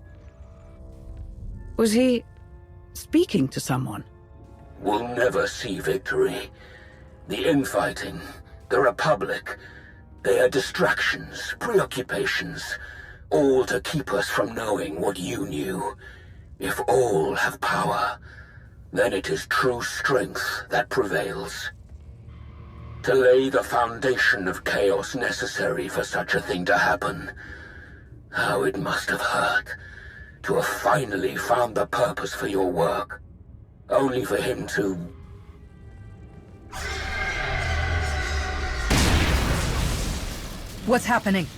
Was he speaking to someone? We'll never see victory. The infighting, the Republic, they are distractions, preoccupations, all to keep us from knowing what you knew. If all have power, then it is true strength that prevails. To lay the foundation of chaos necessary for such a thing to happen. How it must have hurt to have finally found the purpose for your work, only for him to... What's happening?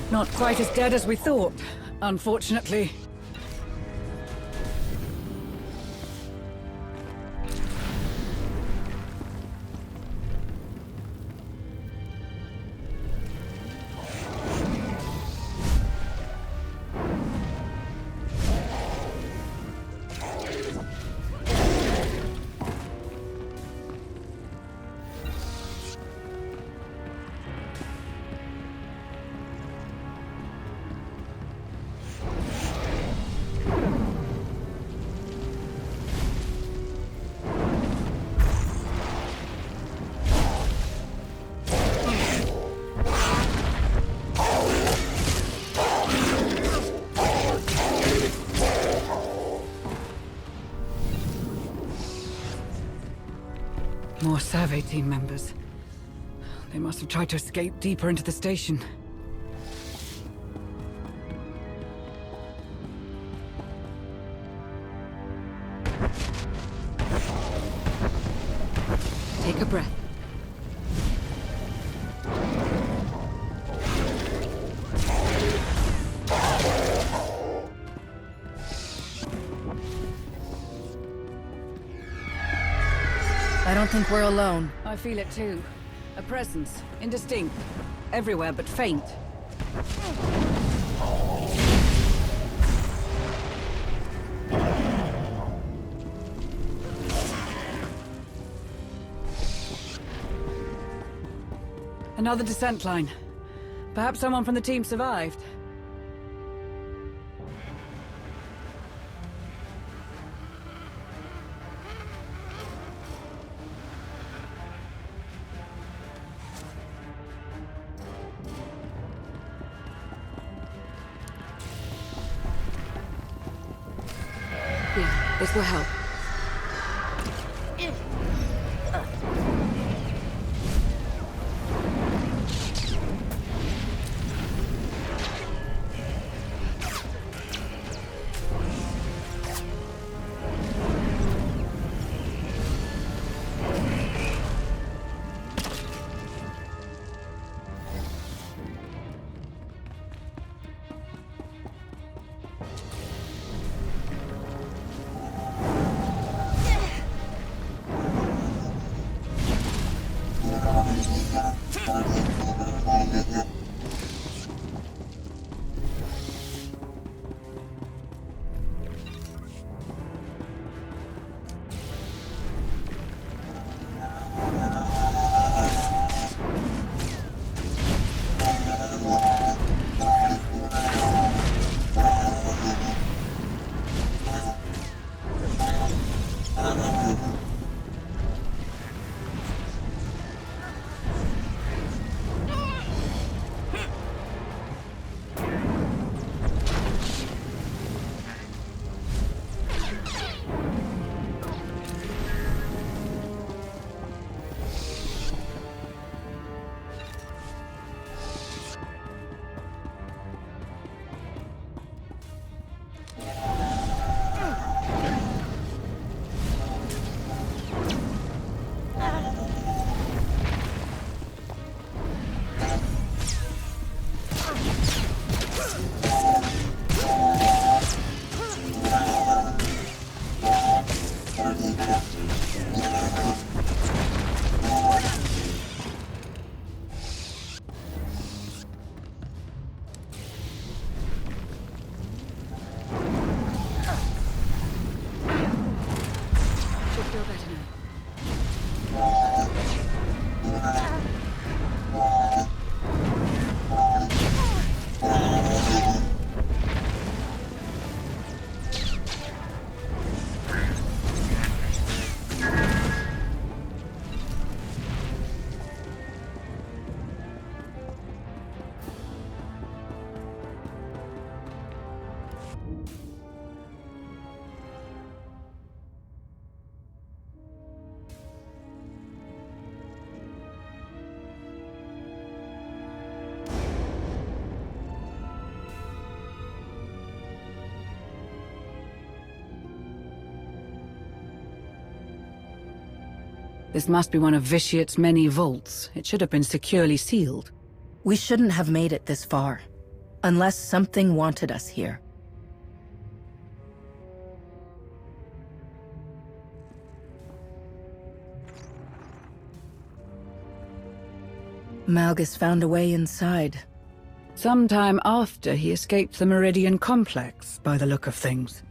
Not quite as dead as we thought, unfortunately. More survey team members. They must have tried to escape deeper into the station. Take a breath. I don't think we're alone. I feel it too. A presence, indistinct, everywhere but faint. Another descent line. Perhaps someone from the team survived. This will help. This must be one of Vitiate's many vaults. It should have been securely sealed. We shouldn't have made it this far, unless something wanted us here. Malgus found a way inside. Sometime after he escaped the Meridian Complex, by the look of things.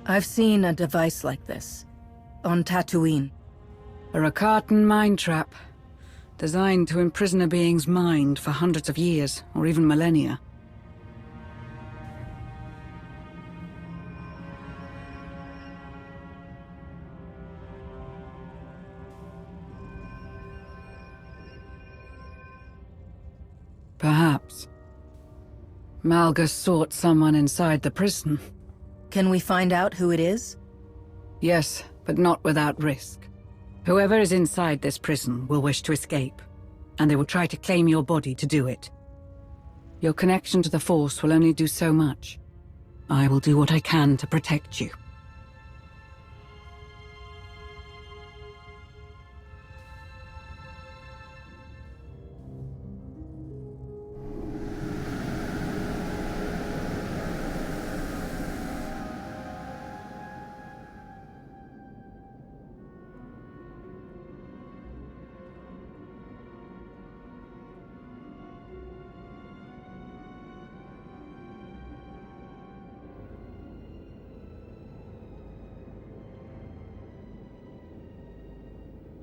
I've seen a device like this. On Tatooine. A Rakatan mind trap. Designed to imprison a being's mind for hundreds of years, or even millennia. Perhaps. Malgus sought someone inside the prison. Can we find out who it is? Yes, but not without risk. Whoever is inside this prison will wish to escape, and they will try to claim your body to do it. Your connection to the Force will only do so much. I will do what I can to protect you.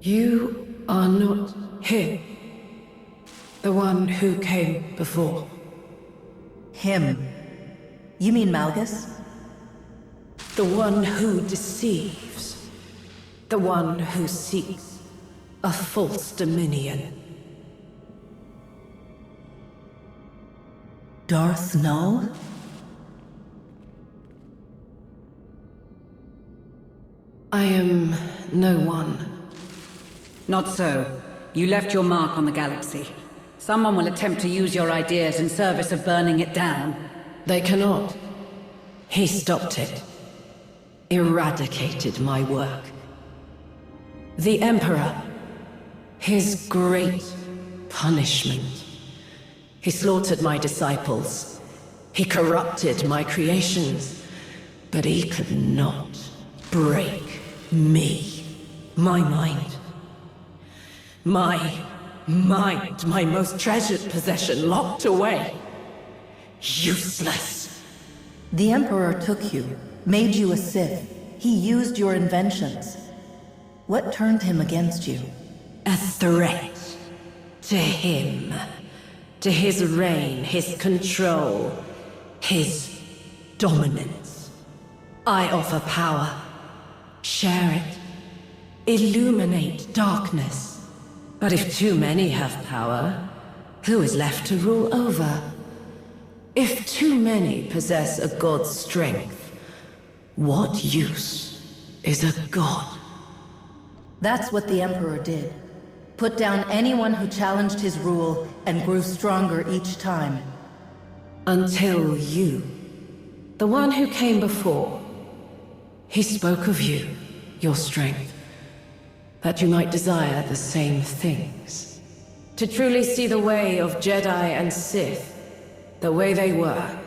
You are not him. The one who came before. Him? You mean Malgus? The one who deceives. The one who seeks a false dominion. Darth Null? I am no one. Not so. You left your mark on the galaxy. Someone will attempt to use your ideas in service of burning it down. They cannot. He stopped it. Eradicated my work. The Emperor. His great punishment. He slaughtered my disciples. He corrupted my creations. But he could not break me. My mind. My mind, my most treasured possession, locked away. Useless. The Emperor took you, made you a Sith. He used your inventions. What turned him against you? A threat. To him. To his reign, his control, his dominance. I offer power. Share it. Illuminate darkness. But if too many have power, who is left to rule over? If too many possess a god's strength, what use is a god? That's what the Emperor did. Put down anyone who challenged his rule and grew stronger each time. Until you. The one who came before. He spoke of you, your strength. That you might desire the same things. To truly see the way of Jedi and Sith. The way they were.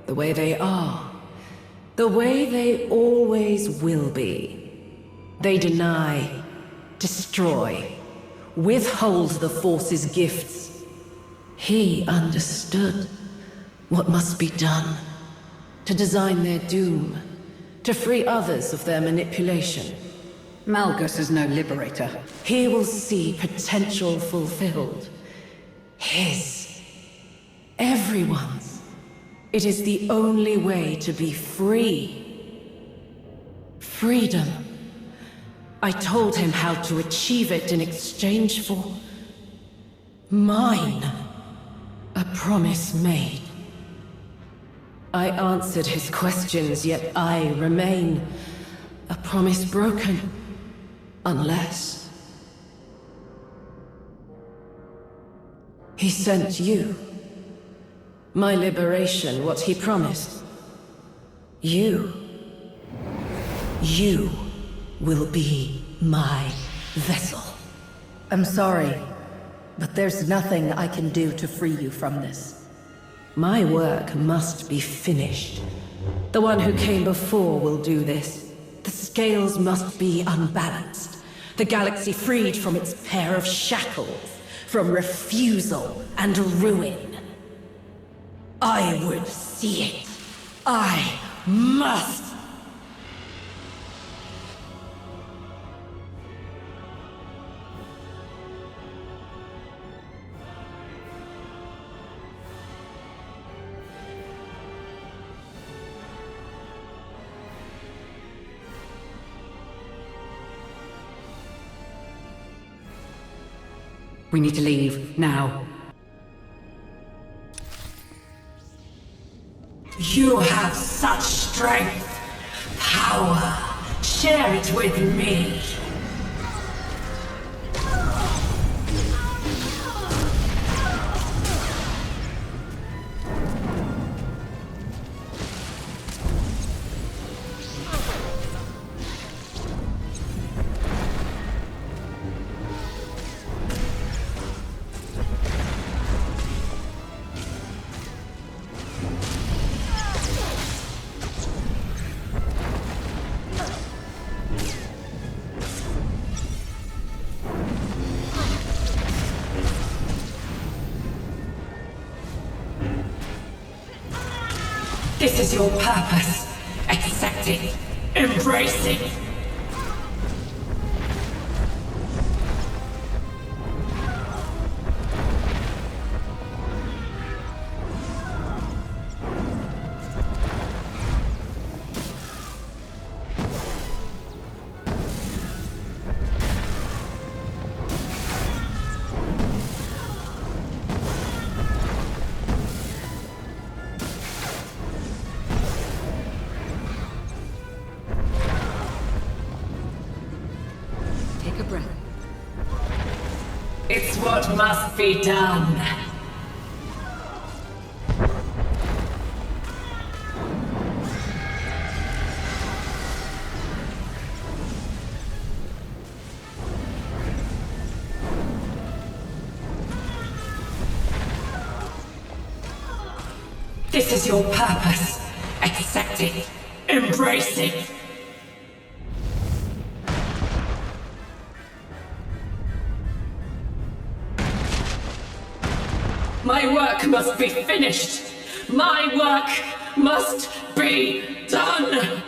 The way they are. The way they always will be. They deny, destroy, withhold the Force's gifts. He understood what must be done. To design their doom. To free others of their manipulation. Malgus is no liberator. He will see potential fulfilled. His. Everyone's. It is the only way to be free. Freedom. I told him how to achieve it in exchange for... mine. A promise made. I answered his questions, yet I remain a promise broken. Unless... he sent you. My liberation, what he promised. You will be my vessel. I'm sorry, but there's nothing I can do to free you from this. My work must be finished. The one who came before will do this. The scales must be unbalanced. The galaxy freed from its pair of shackles, from refusal and ruin. I would see it. I must. We need to leave, now. You have such strength, power. Share it with me. This is your purpose. Accept it. Embrace it. It's what must be done. This is your purpose. Accept it. Embrace it. My work must be finished. My work must be done.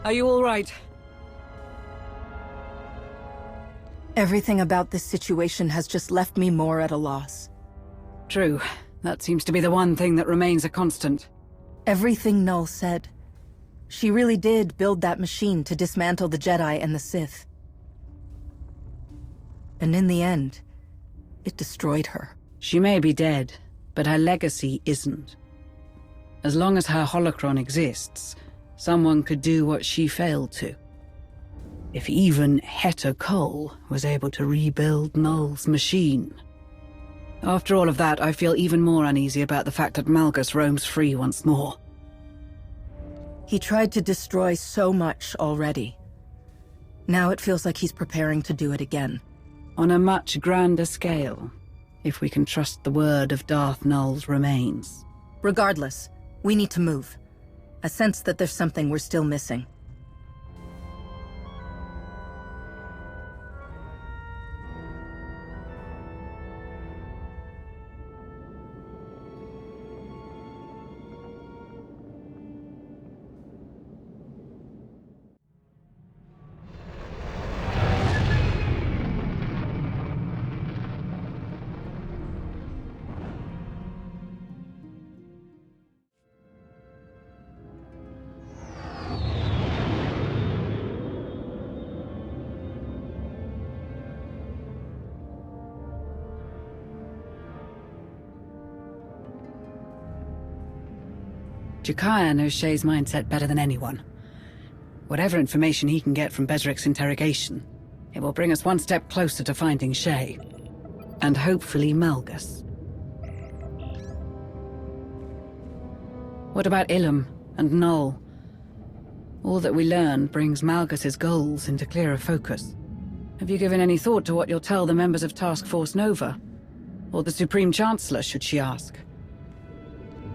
Are you all right? Everything about this situation has just left me more at a loss. True. That seems to be the one thing that remains a constant. Everything Null said. She really did build that machine to dismantle the Jedi and the Sith. And in the end, it destroyed her. She may be dead, but her legacy isn't. As long as her holocron exists, someone could do what she failed to. If even Heta Cole was able to rebuild Null's machine. After all of that, I feel even more uneasy about the fact that Malgus roams free once more. He tried to destroy so much already. Now it feels like he's preparing to do it again. On a much grander scale, if we can trust the word of Darth Null's remains. Regardless, we need to move. I sense that there's something we're still missing. Jakaya knows Shay's mindset better than anyone. Whatever information he can get from Bezric's interrogation, it will bring us one step closer to finding Shay. And hopefully Malgus. What about Ilum and Null? All that we learn brings Malgus's goals into clearer focus. Have you given any thought to what you'll tell the members of Task Force Nova? Or the Supreme Chancellor, should she ask?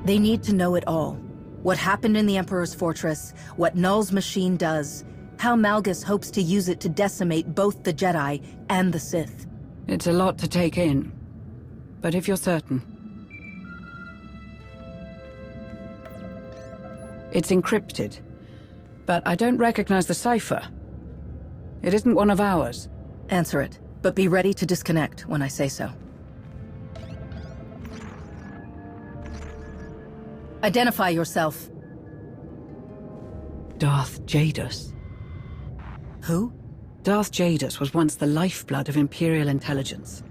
They need to know it all. What happened in the Emperor's fortress, what Null's machine does, how Malgus hopes to use it to decimate both the Jedi and the Sith. It's a lot to take in. But if you're certain... It's encrypted. But I don't recognize the cipher. It isn't one of ours. Answer it, but be ready to disconnect when I say so. Identify yourself. Darth Jadus. Who? Darth Jadus was once the lifeblood of Imperial intelligence.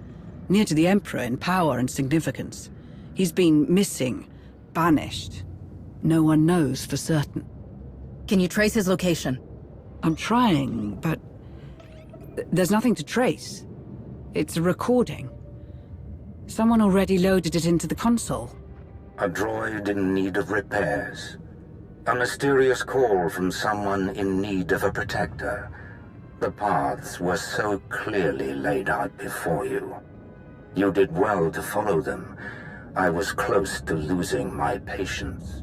Near to the Emperor in power and significance. He's been missing, banished. No one knows for certain. Can you trace his location? I'm trying, but... there's nothing to trace. It's a recording. Someone already loaded it into the console. A droid in need of repairs. A mysterious call from someone in need of a protector. The paths were so clearly laid out before you. You did well to follow them. I was close to losing my patience.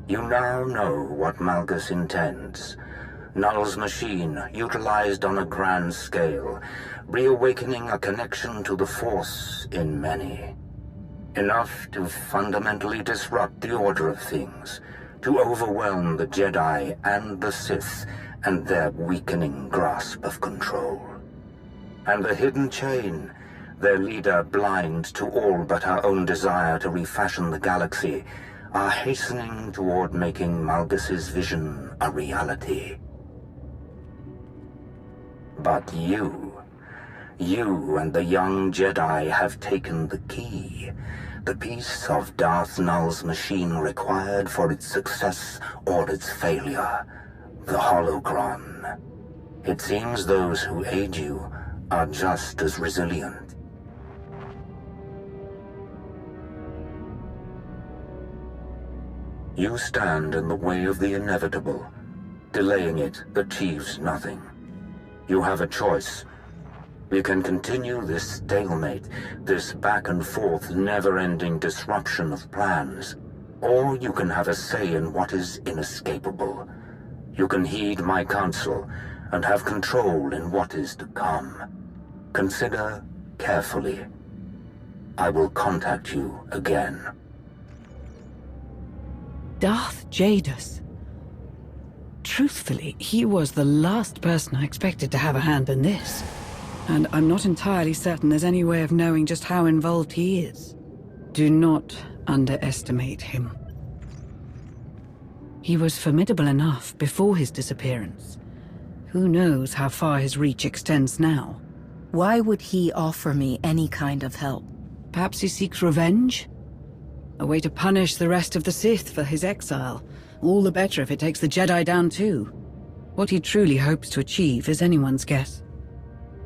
You now know what Malgus intends. Null's machine, utilized on a grand scale, reawakening a connection to the Force in many. Enough to fundamentally disrupt the order of things, to overwhelm the Jedi and the Sith and their weakening grasp of control. And the hidden chain, their leader blind to all but her own desire to refashion the galaxy, are hastening toward making Malgus's vision a reality. But you and the young Jedi have taken the key, the piece of Darth Null's machine required for its success or its failure, the holocron. It seems those who aid you are just as resilient. You stand in the way of the inevitable. Delaying it achieves nothing. You have a choice. We can continue this stalemate, this back and forth, never-ending disruption of plans. Or you can have a say in what is inescapable. You can heed my counsel and have control in what is to come. Consider carefully. I will contact you again. Darth Jadus. Truthfully, he was the last person I expected to have a hand in this. And I'm not entirely certain there's any way of knowing just how involved he is. Do not underestimate him. He was formidable enough before his disappearance. Who knows how far his reach extends now? Why would he offer me any kind of help? Perhaps he seeks revenge? A way to punish the rest of the Sith for his exile. All the better if it takes the Jedi down too. What he truly hopes to achieve is anyone's guess.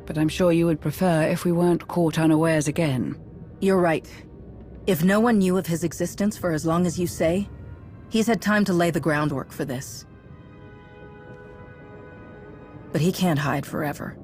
But I'm sure you would prefer if we weren't caught unawares again. You're right. If no one knew of his existence for as long as you say, he's had time to lay the groundwork for this. But he can't hide forever.